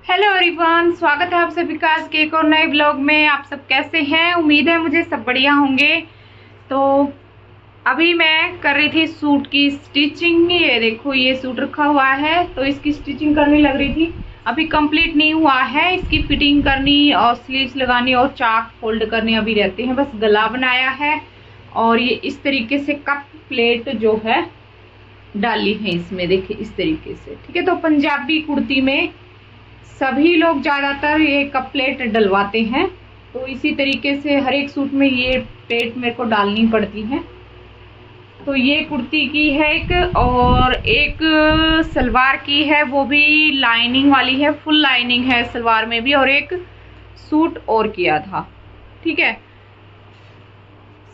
Hello everyone, स्वागत है आप सभी का आज के एक और नए ब्लॉग में। आप सब कैसे हैं? उम्मीद है मुझे सब बढ़िया होंगे। तो अभी मैं कर रही थी सूट की स्टिचिंग। ये देखो, ये सूट रखा हुआ है तो इसकी स्टिचिंग करने लग रही थी। अभी कंप्लीट नहीं हुआ है, इसकी फिटिंग करनी और स्लीव्स लगानी और चाक फोल्ड करनी अभी रहते हैं। बस गला बनाया है और ये इस तरीके से कप प्लेट जो है डाली है इसमें, देखिए इस तरीके से। ठीक है, तो पंजाबी कुर्ती में सभी लोग ज्यादातर ये कप प्लेट डलवाते हैं, तो इसी तरीके से हर एक सूट में ये प्लेट मेरे को डालनी पड़ती है। तो ये कुर्ती की है एक, और एक सलवार की है, वो भी लाइनिंग वाली है, फुल लाइनिंग है सलवार में भी। और एक सूट और किया था। ठीक है,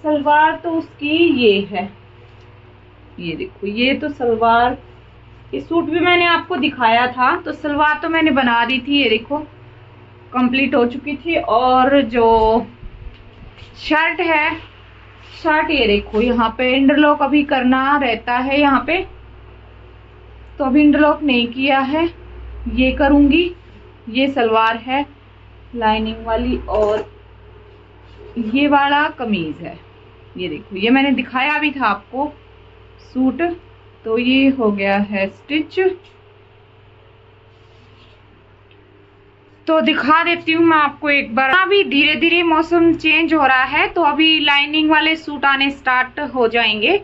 सलवार तो उसकी ये है, ये देखो, ये तो सलवार। ये सूट भी मैंने आपको दिखाया था, तो सलवार तो मैंने बना दी थी, ये देखो कंप्लीट हो चुकी थी। और जो शर्ट है, शर्ट ये देखो, यहाँ पे इंटरलॉक अभी करना रहता है यहाँ पे, तो अभी इंटरलॉक नहीं किया है, ये करूंगी। ये सलवार है लाइनिंग वाली और ये वाला कमीज है। ये देखो, ये मैंने दिखाया भी था आपको सूट। तो ये हो गया है स्टिच। तो दिखा देती हूँ मैं आपको एक बार। अभी धीरे धीरे मौसम चेंज हो रहा है, तो अभी लाइनिंग वाले सूट आने स्टार्ट हो जाएंगे।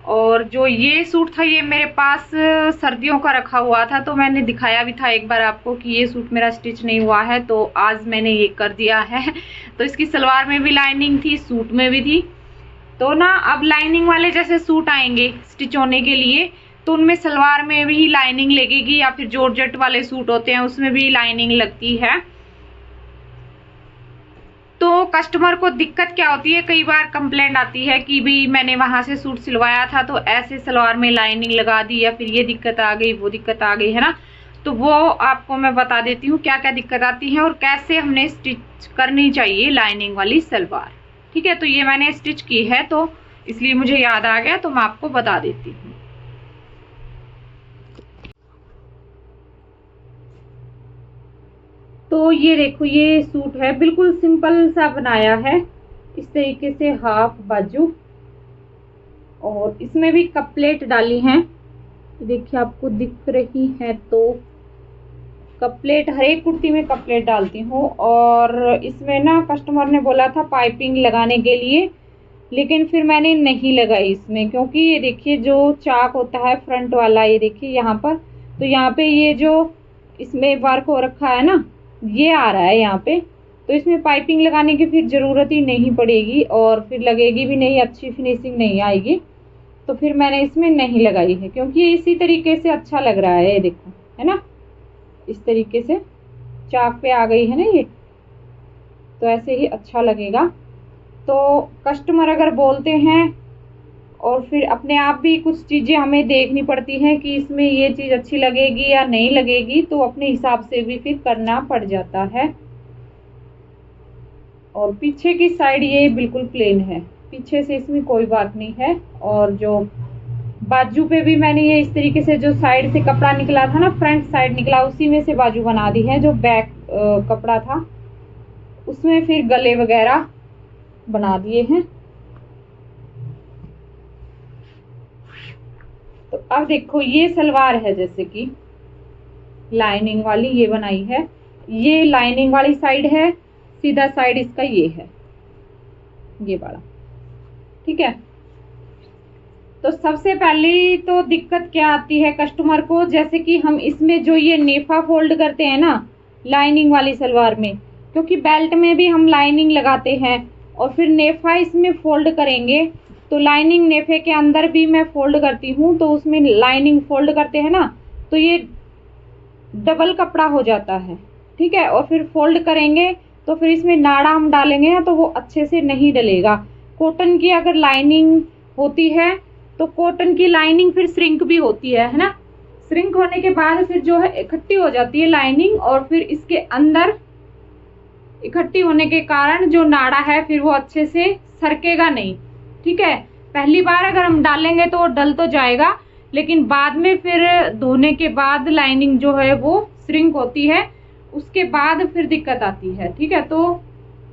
और जो ये सूट था, ये मेरे पास सर्दियों का रखा हुआ था, तो मैंने दिखाया भी था एक बार आपको कि ये सूट मेरा स्टिच नहीं हुआ है, तो आज मैंने ये कर दिया है। तो इसकी सलवार में भी लाइनिंग थी, सूट में भी थी। तो ना अब लाइनिंग वाले जैसे सूट आएंगे स्टिच होने के लिए, तो उनमें सलवार में भी लाइनिंग लगेगी, या फिर जॉर्जेट वाले सूट होते हैं उसमें भी लाइनिंग लगती है। तो कस्टमर को दिक्कत क्या होती है, कई बार कंप्लेंट आती है कि भी मैंने वहां से सूट सिलवाया था तो ऐसे सलवार में लाइनिंग लगा दी, या फिर ये दिक्कत आ गई, वो दिक्कत आ गई, है ना। तो वो आपको मैं बता देती हूँ क्या क्या दिक्कत आती है और कैसे हमने स्टिच करनी चाहिए लाइनिंग वाली सलवार। ठीक है, तो ये मैंने स्टिच की है तो इसलिए मुझे याद आ गया, तो मैं आपको बता देती हूँ। तो ये देखो, ये सूट है, बिल्कुल सिंपल सा बनाया है इस तरीके से, हाफ बाजू, और इसमें भी कप प्लेट डाली है। देखिए आपको दिख रही है, तो कप प्लेट हर एक कुर्ती में कप प्लेट डालती हूँ। और इसमें ना कस्टमर ने बोला था पाइपिंग लगाने के लिए, लेकिन फिर मैंने नहीं लगाई इसमें, क्योंकि ये देखिए जो चाक होता है फ्रंट वाला, ये देखिए यहाँ पर, तो यहाँ पे ये जो इसमें वर्क हो रखा है ना, ये आ रहा है यहाँ पे, तो इसमें पाइपिंग लगाने की फिर जरूरत ही नहीं पड़ेगी और फिर लगेगी भी नहीं, अच्छी फिनिशिंग नहीं आएगी। तो फिर मैंने इसमें नहीं लगाई है, क्योंकि ये इसी तरीके से अच्छा लग रहा है, ये देखो, है ना, इस तरीके से चाक पे आ गई है ना ये, तो ऐसे ही अच्छा लगेगा। तो कस्टमर अगर बोलते हैं, और फिर अपने आप भी कुछ चीजें हमें देखनी पड़ती हैं कि इसमें ये चीज अच्छी लगेगी या नहीं लगेगी, तो अपने हिसाब से भी फिर करना पड़ जाता है। और पीछे की साइड ये बिल्कुल प्लेन है, पीछे से इसमें कोई बात नहीं है। और जो बाजू पे भी मैंने ये इस तरीके से, जो साइड से कपड़ा निकला था ना, फ्रंट साइड निकला, उसी में से बाजू बना दी है। जो बैक कपड़ा था उसमें फिर गले वगैरह बना दिए हैं। तो अब देखो, ये सलवार है जैसे कि लाइनिंग वाली, ये बनाई है, ये लाइनिंग वाली साइड है, सीधा साइड इसका ये है, ये वाला। ठीक है, तो सबसे पहली तो दिक्कत क्या आती है कस्टमर को, जैसे कि हम इसमें जो ये नेफा फोल्ड करते हैं ना लाइनिंग वाली सलवार में, क्योंकि बेल्ट में भी हम लाइनिंग लगाते हैं और फिर नेफा इसमें फोल्ड करेंगे, तो लाइनिंग नेफे के अंदर भी मैं फोल्ड करती हूँ, तो उसमें लाइनिंग फोल्ड करते हैं ना, तो ये डबल कपड़ा हो जाता है। ठीक है, और फिर फोल्ड करेंगे तो फिर इसमें नाड़ा हम डालेंगे ना, तो वो अच्छे से नहीं डलेगा। कॉटन की अगर लाइनिंग होती है तो कॉटन की लाइनिंग फिर श्रिंक भी होती है ना, श्रिंक होने के बाद फिर जो है इकट्ठी हो जाती है लाइनिंग, और फिर इसके अंदर इकट्ठी होने के कारण जो नाड़ा है फिर वो अच्छे से सरकेगा नहीं। ठीक है, पहली बार अगर हम डालेंगे तो डल तो जाएगा, लेकिन बाद में फिर धोने के बाद लाइनिंग जो है वो श्रिंक होती है उसके बाद फिर दिक्कत आती है। ठीक है, तो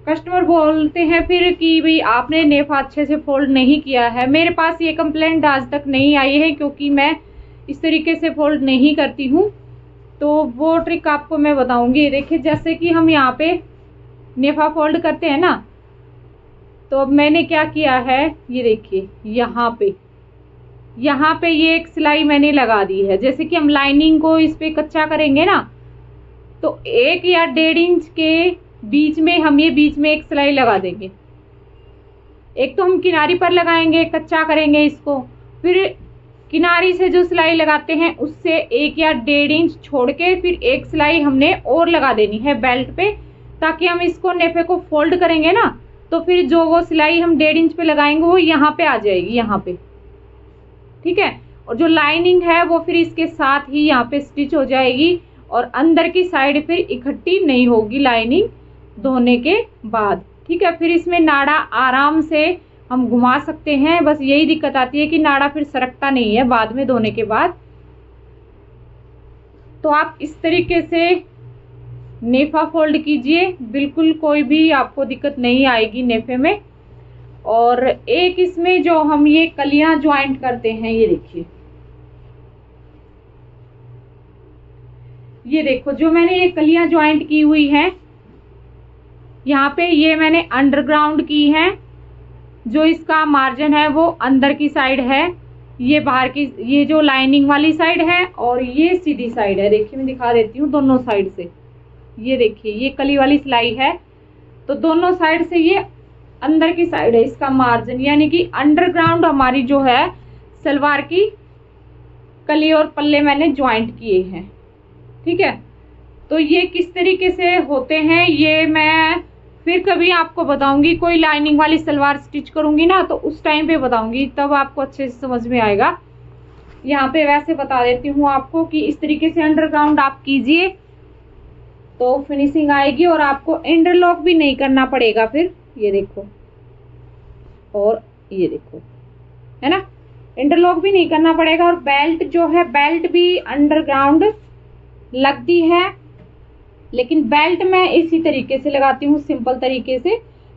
कस्टमर बोलते हैं फिर कि भाई आपने नेफा अच्छे से फोल्ड नहीं किया है। मेरे पास ये कंप्लेंट आज तक नहीं आई है, क्योंकि मैं इस तरीके से फोल्ड नहीं करती हूँ। तो वो ट्रिक आपको मैं बताऊंगी। देखिए, जैसे कि हम यहाँ पे नेफा फोल्ड करते हैं ना, तो अब मैंने क्या किया है, ये देखिए यहाँ पे ये एक सिलाई मैंने लगा दी है। जैसे कि हम लाइनिंग को इस पे कच्चा करेंगे ना, तो 1 या 1.5 इंच के बीच में हम ये बीच में एक सिलाई लगा देंगे। एक तो हम किनारी पर लगाएंगे, कच्चा करेंगे इसको, फिर किनारी से जो सिलाई लगाते हैं उससे 1 या 1.5 इंच छोड़ के फिर एक सिलाई हमने और लगा देनी है बेल्ट पे, ताकि हम इसको नेफे को फोल्ड करेंगे ना, तो फिर जो वो सिलाई हम 1.5 इंच पे लगाएंगे वो यहाँ पे आ जाएगी, यहाँ पे। ठीक है, और जो लाइनिंग है वो फिर इसके साथ ही यहाँ पे स्टिच हो जाएगी, और अंदर की साइड फिर इकट्ठी नहीं होगी लाइनिंग धोने के बाद। ठीक है, फिर इसमें नाड़ा आराम से हम घुमा सकते हैं। बस यही दिक्कत आती है कि नाड़ा फिर सरकता नहीं है बाद में धोने के बाद। तो आप इस तरीके से नेफा फोल्ड कीजिए, बिल्कुल कोई भी आपको दिक्कत नहीं आएगी नेफे में। और एक इसमें जो हम ये कलियां ज्वाइंट करते हैं, ये देखिए, ये देखो जो मैंने ये कलियां ज्वाइंट की हुई हैं, यहाँ पे ये मैंने अंडरग्राउंड की है। जो इसका मार्जिन है वो अंदर की साइड है, ये बाहर की, ये जो लाइनिंग वाली साइड है, और ये सीधी साइड है। देखिए मैं दिखा देती हूँ दोनों साइड से। ये देखिए ये कली वाली सिलाई है, तो दोनों साइड से ये अंदर की साइड है इसका मार्जिन, यानी कि अंडरग्राउंड हमारी जो है सलवार की कली और पल्ले मैंने ज्वाइंट किए हैं। ठीक है, तो ये किस तरीके से होते हैं ये मैं फिर कभी आपको बताऊंगी। कोई लाइनिंग वाली सलवार स्टिच करूंगी ना, तो उस टाइम पे बताऊंगी, तब आपको अच्छे से समझ में आएगा। यहाँ पे वैसे बता देती हूँ आपको कि इस तरीके से अंडरग्राउंड आप कीजिए तो फिनिशिंग आएगी, और आपको इंटरलॉक भी नहीं करना पड़ेगा फिर। ये देखो, और ये देखो, है ना, इंटरलॉक भी नहीं करना पड़ेगा। और बेल्ट जो है, बेल्ट भी अंडरग्राउंड लगती है, लेकिन बेल्ट मैं इसी तरीके से लगाती हूँ, सिंपल तरीके से,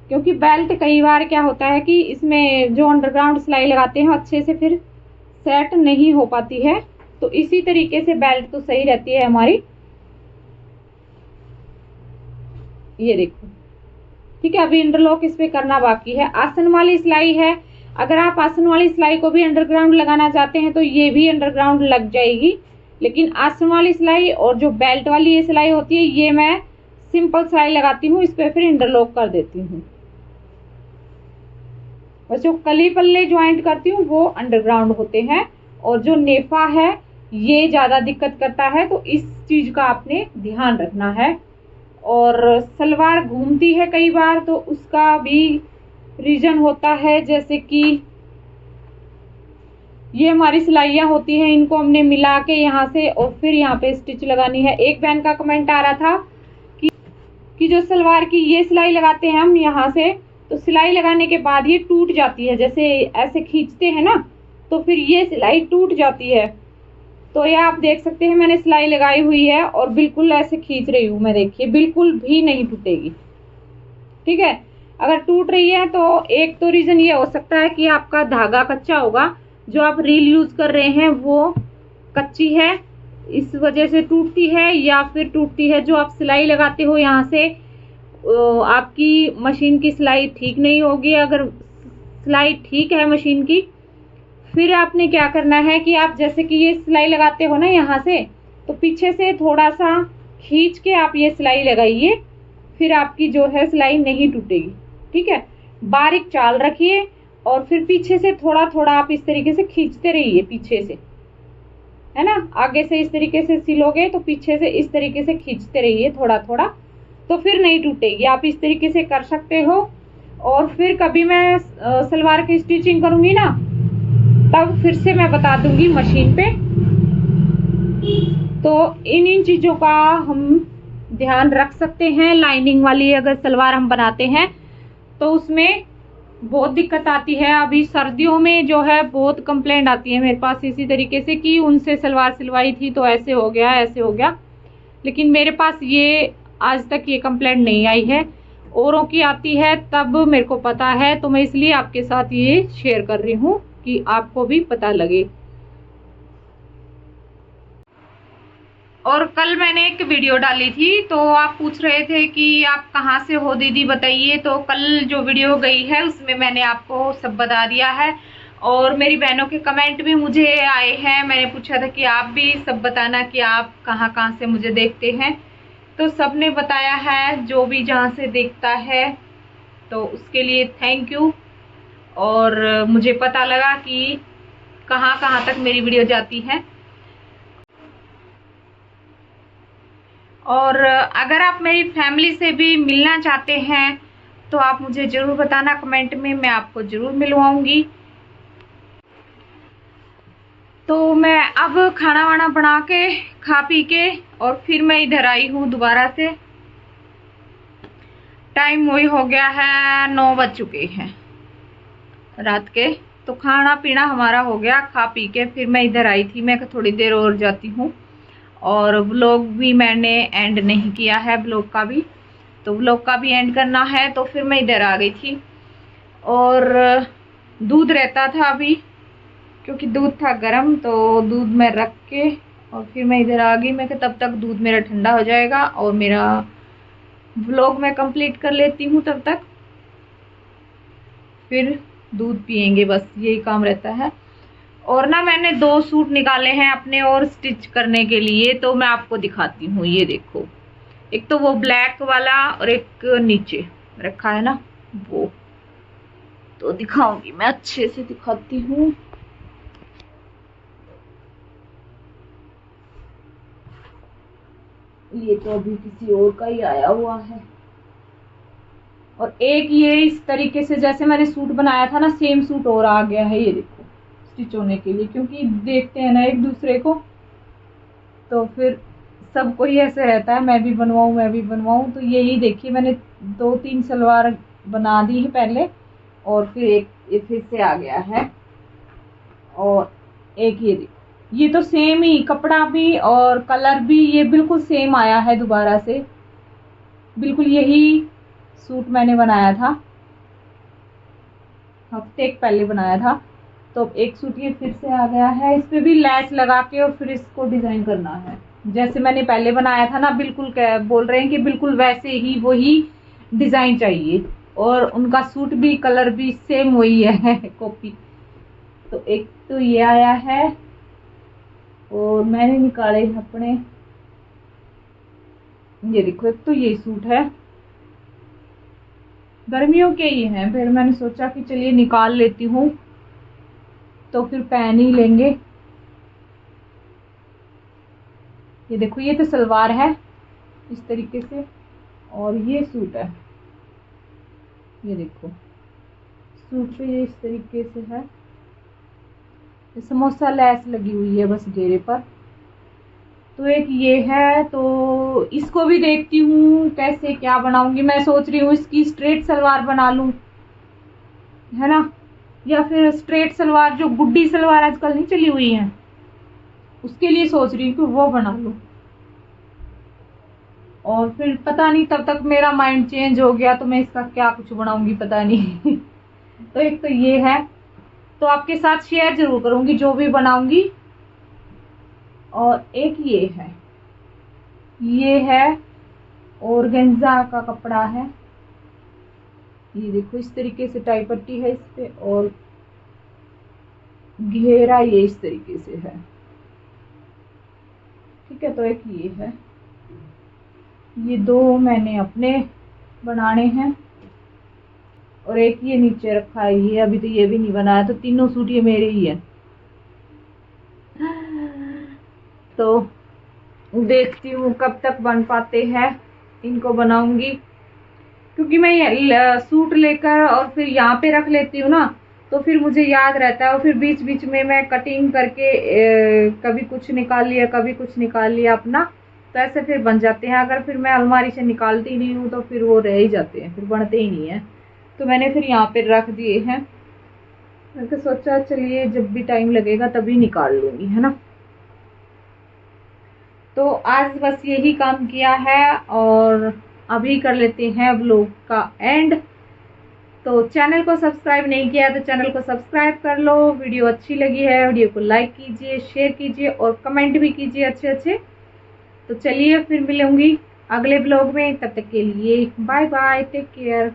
क्योंकि बेल्ट कई बार क्या होता है कि इसमें जो अंडरग्राउंड सिलाई लगाते हैं अच्छे से फिर सेट नहीं हो पाती है। तो इसी तरीके से बेल्ट तो सही रहती है हमारी। ये देखो, ठीक है, अभी इंटरलॉक इस पे करना बाकी है। आसन वाली सिलाई है, अगर आप आसन वाली सिलाई को भी अंडरग्राउंड लगाना चाहते हैं तो ये भी अंडरग्राउंड लग जाएगी, लेकिन आसन वाली सिलाई और जो बेल्ट वाली ये सिलाई होती है, ये मैं सिंपल सिलाई लगाती हूँ, इस पे फिर इंटरलॉक कर देती हूँ। और जो कली पल्ले ज्वाइंट करती हूँ वो अंडरग्राउंड होते हैं, और जो नेफा है ये ज्यादा दिक्कत करता है, तो इस चीज का आपने ध्यान रखना है। और सलवार घूमती है कई बार, तो उसका भी रीजन होता है, जैसे कि ये हमारी सिलाइयाँ होती हैं, इनको हमने मिला के यहाँ से और फिर यहाँ पे स्टिच लगानी है। एक बहन का कमेंट आ रहा था कि जो सलवार की ये सिलाई लगाते हैं हम यहाँ से, तो सिलाई लगाने के बाद ये टूट जाती है, जैसे ऐसे खींचते हैं ना, तो फिर ये सिलाई टूट जाती है। तो ये आप देख सकते हैं मैंने सिलाई लगाई हुई है और बिल्कुल ऐसे खींच रही हूँ मैं, देखिए बिल्कुल भी नहीं टूटेगी। ठीक है, अगर टूट रही है तो एक तो रीजन ये हो सकता है कि आपका धागा कच्चा होगा, जो आप रील यूज कर रहे हैं वो कच्ची है, इस वजह से टूटती है, या फिर टूटती है जो आप सिलाई लगाते हो यहाँ से, आपकी मशीन की सिलाई ठीक नहीं होगी। अगर सिलाई ठीक है मशीन की, फिर आपने क्या करना है कि आप जैसे कि ये सिलाई लगाते हो ना यहाँ से, तो पीछे से थोड़ा सा खींच के आप ये सिलाई लगाइए, फिर आपकी जो है सिलाई नहीं टूटेगी। ठीक है, बारीक चाल रखिए और फिर पीछे से थोड़ा थोड़ा आप इस तरीके से खींचते रहिए पीछे से, है ना। आगे से इस तरीके से सिलोगे तो पीछे से इस तरीके से खींचते रहिए थोड़ा थोड़ा, तो फिर नहीं टूटेगी। आप इस तरीके से कर सकते हो। और फिर कभी मैं सलवार की स्टिचिंग करूंगी ना, तब फिर से मैं बता दूंगी मशीन पे। तो इन चीजों का हम ध्यान रख सकते हैं। लाइनिंग वाली अगर सलवार हम बनाते हैं तो उसमें बहुत दिक्कत आती है। अभी सर्दियों में जो है बहुत कंप्लेंट आती है मेरे पास इसी तरीके से कि उनसे सलवार सिलवाई थी तो ऐसे हो गया ऐसे हो गया। लेकिन मेरे पास ये आज तक ये कंप्लेंट नहीं आई है। औरों की आती है तब मेरे को पता है, तो मैं इसलिए आपके साथ ये शेयर कर रही हूँ कि आपको भी पता लगे। और कल मैंने एक वीडियो डाली थी, तो आप पूछ रहे थे कि आप कहाँ से हो दीदी बताइए। तो कल जो वीडियो गई है उसमें मैंने आपको सब बता दिया है। और मेरी बहनों के कमेंट भी मुझे आए हैं, मैंने पूछा था कि आप भी सब बताना कि आप कहाँ कहाँ से मुझे देखते हैं। तो सबने बताया है, जो भी जहाँ से देखता है, तो उसके लिए थैंक यू। और मुझे पता लगा कि कहाँ कहाँ तक मेरी वीडियो जाती है। और अगर आप मेरी फैमिली से भी मिलना चाहते हैं तो आप मुझे ज़रूर बताना कमेंट में, मैं आपको ज़रूर मिलवाऊंगी। तो मैं अब खाना वाना बना के खा पी के और फिर मैं इधर आई हूँ दोबारा से। टाइम वही हो गया है, 9 बज चुके हैं रात के। तो खाना पीना हमारा हो गया, खा पी के फिर मैं इधर आई थी। मैं थोड़ी देर और जाती हूँ। और व्लॉग भी मैंने एंड नहीं किया है, व्लॉग का भी, तो व्लॉग का भी एंड करना है। तो फिर मैं इधर आ गई थी। और दूध रहता था अभी, क्योंकि दूध था गर्म, तो दूध में रख के और फिर मैं इधर आ गई। मैं कि तब तक दूध मेरा ठंडा हो जाएगा और मेरा व्लॉग मैं कंप्लीट कर लेती हूँ तब तक, फिर दूध पियेंगे, बस यही काम रहता है। और ना मैंने 2 सूट निकाले हैं अपने और स्टिच करने के लिए, तो मैं आपको दिखाती हूँ। ये देखो, एक तो वो ब्लैक वाला और एक नीचे रखा है ना वो, तो दिखाऊंगी, मैं अच्छे से दिखाती हूँ। ये तो अभी किसी और का ही आया हुआ है। और एक ये इस तरीके से जैसे मैंने सूट बनाया था ना, सेम सूट और आ गया है, ये देखो, स्टिच होने के लिए, क्योंकि देखते हैं ना एक दूसरे को, तो फिर सबको ही ऐसे रहता है मैं भी बनवाऊं मैं भी बनवाऊं। तो यही देखिए, मैंने 2-3 सलवार बना दी है पहले, और फिर एक ये फिर से आ गया है। और एक ये देखो, ये तो सेम ही कपड़ा भी और कलर भी ये बिल्कुल सेम आया है दोबारा से। बिल्कुल यही सूट मैंने बनाया था, हफ्ते एक पहले बनाया था। तो एक सूट ये फिर से आ गया है। इस पे भी लैस लगा के और फिर इसको डिजाइन करना है, जैसे मैंने पहले बनाया था ना, बिल्कुल बोल रहे हैं कि बिल्कुल वैसे ही वही डिजाइन चाहिए। और उनका सूट भी कलर भी सेम वही है कॉपी। तो एक तो ये आया है, और मैंने निकाले अपने, ये देखो, एक तो ये सूट है, गर्मियों के ही हैं, फिर मैंने सोचा कि चलिए निकाल लेती हूँ, तो फिर पहन ही लेंगे। ये देखो, ये तो सलवार है इस तरीके से, और ये सूट है, ये देखो, सूट पे ये इस तरीके से है, समोसा लैस लगी हुई है बस घेरे पर। तो एक ये है, तो इसको भी देखती हूँ कैसे क्या बनाऊंगी। मैं सोच रही हूँ इसकी स्ट्रेट सलवार बना लूं, है ना, या फिर स्ट्रेट सलवार जो गुड्डी सलवार आजकल नहीं चली हुई है, उसके लिए सोच रही हूँ कि वो बना लूं। और फिर पता नहीं, तब तक मेरा माइंड चेंज हो गया तो मैं इसका क्या कुछ बनाऊंगी पता नहीं तो एक तो ये है, तो आपके साथ शेयर जरूर करूंगी जो भी बनाऊंगी। और एक ये है ऑर्गेन्जा का कपड़ा है, ये देखो, इस तरीके से टाई पट्टी है इस पे, और घेरा ये इस तरीके से है, ठीक है। तो एक ये है, ये 2 मैंने अपने बनाने हैं, और एक ये नीचे रखा है, ये अभी तो ये भी नहीं बनाया, तो तीनों सूट ये मेरे ही है। तो देखती हूँ कब तक बन पाते हैं, इनको बनाऊंगी, क्योंकि मैं ये सूट लेकर और फिर यहाँ पे रख लेती हूँ ना, तो फिर मुझे याद रहता है, और फिर बीच बीच में मैं कटिंग करके कभी कुछ निकाल लिया कभी कुछ निकाल लिया अपना, तो ऐसे फिर बन जाते हैं। अगर फिर मैं अलमारी से निकालती नहीं हूँ तो फिर वो रह ही जाते हैं, फिर बनते ही नहीं है। तो मैंने फिर यहाँ पे रख दिए हैं। मैंने सोचा चलिए जब भी टाइम लगेगा तभी निकाल लूंगी, है ना। तो आज बस यही काम किया है और अभी कर लेते हैं व्लॉग का एंड। तो चैनल को सब्सक्राइब नहीं किया तो चैनल को सब्सक्राइब कर लो। वीडियो अच्छी लगी है वीडियो को लाइक कीजिए, शेयर कीजिए और कमेंट भी कीजिए अच्छे अच्छे। तो चलिए फिर मिलूंगी अगले ब्लॉग में, तब तक के लिए बाय बाय, टेक केयर।